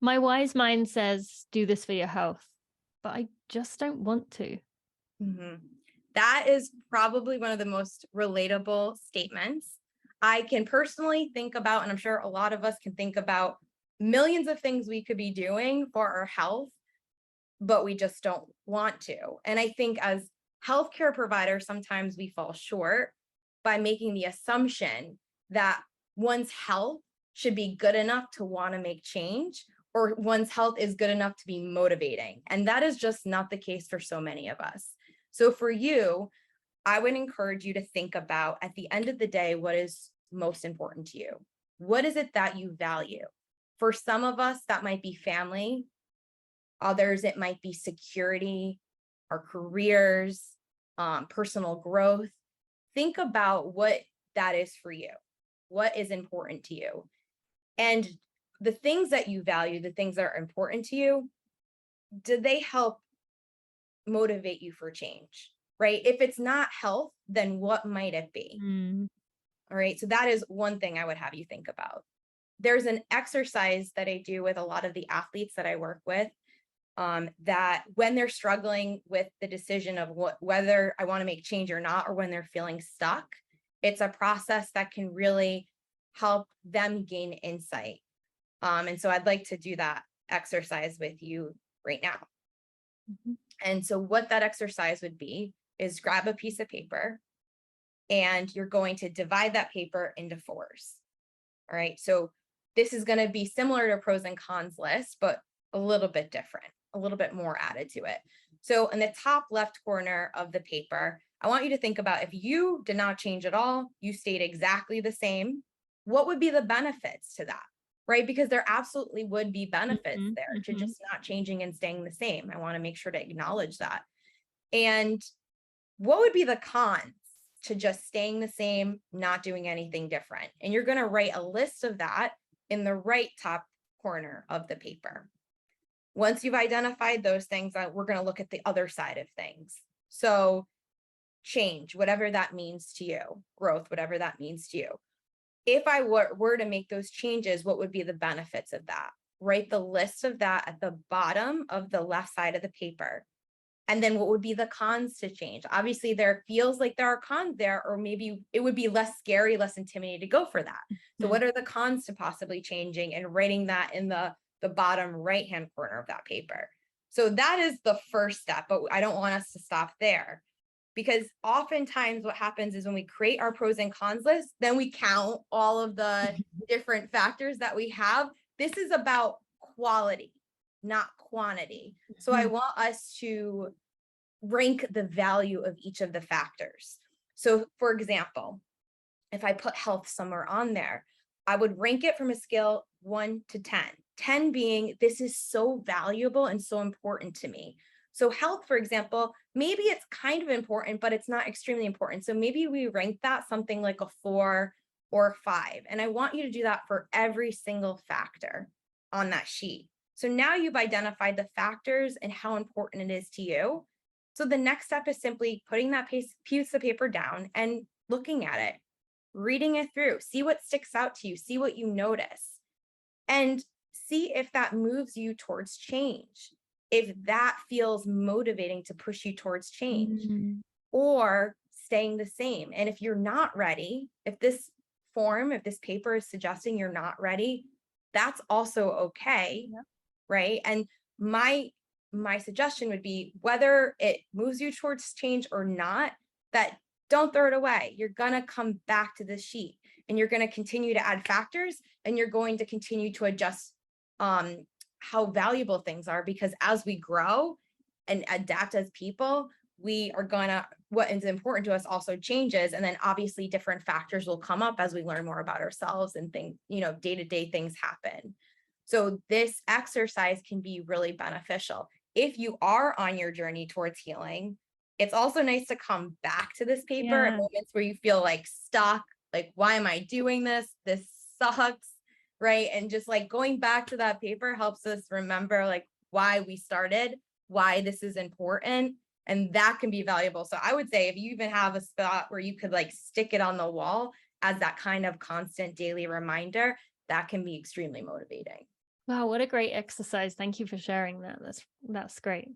My wise mind says, do this for your health, but I just don't want to. That is probably one of the most relatable statements. I can personally think about, and I'm sure a lot of us can think about, millions of things we could be doing for our health, but we just don't want to. And I think as healthcare providers, sometimes we fall short by making the assumption that one's health should be good enough to want to make change, or one's health is good enough to be motivating. And that is just not the case for so many of us. So for you, I would encourage you to think about, at the end of the day, what is most important to you? What is it that you value? For some of us, that might be family. Others, it might be security, our careers, personal growth. Think about what that is for you. What is important to you? And the things that you value, the things that are important to you, do they help motivate you for change, right? If it's not health, then what might it be? All right. So that is one thing I would have you think about. There's an exercise that I do with a lot of the athletes that I work with, that when they're struggling with the decision of whether I want to make change or not, or when they're feeling stuck, it's a process that can really help them gain insight. And so I'd like to do that exercise with you right now. And so what that exercise would be is grab a piece of paper and you're going to divide that paper into fours. All right. So this is going to be similar to a pros and cons list, but a little bit different, a little bit more added to it. So in the top left corner of the paper, I want you to think about, if you did not change at all, you stayed exactly the same, what would be the benefits to that? Right? Because there absolutely would be benefits there to just not changing and staying the same. I want to make sure to acknowledge that. And what would be the cons to just staying the same, not doing anything different? And you're going to write a list of that in the right top corner of the paper. Once you've identified those things, we're going to look at the other side of things. So change, whatever that means to you, growth, whatever that means to you. If I were to make those changes, what would be the benefits of that? Write the list of that at the bottom of the left side of the paper. And then what would be the cons to change? Obviously, there feels like there are cons there, or maybe it would be less scary, less intimidating to go for that. So what are the cons to possibly changing, and writing that in the bottom right-hand corner of that paper? So that is the first step, but I don't want us to stop there, because oftentimes what happens is when we create our pros and cons list, then we count all of the different factors that we have. This is about quality, not quantity. So I want us to rank the value of each of the factors. So for example, if I put health somewhere on there, I would rank it from a scale 1 to 10, 10 being this is so valuable and so important to me. So health, for example, maybe it's kind of important, but it's not extremely important. So maybe we rank that something like a 4 or 5. And I want you to do that for every single factor on that sheet. So now you've identified the factors and how important it is to you. So the next step is simply putting that piece of paper down and looking at it, reading it through, see what sticks out to you, see what you notice, and see if that moves you towards change, if that feels motivating to push you towards change, or staying the same. And if you're not ready, if this paper is suggesting you're not ready, that's also okay. Right? And my suggestion would be, whether it moves you towards change or not, that don't throw it away. You're going to come back to this sheet and you're going to continue to add factors, and you're going to continue to adjust how valuable things are, because as we grow and adapt as people, we are gonna, what is important to us also changes. And then obviously different factors will come up as we learn more about ourselves and things, day-to-day things happen. So this exercise can be really beneficial. If you are on your journey towards healing, it's also nice to come back to this paper at moments where you feel like stuck, like, why am I doing this? This sucks, right? And just like going back to that paper helps us remember like why we started, why this is important, and that can be valuable. So I would say if you even have a spot where you could like stick it on the wall as that kind of constant daily reminder, that can be extremely motivating. Wow, what a great exercise. Thank you for sharing that. That's great.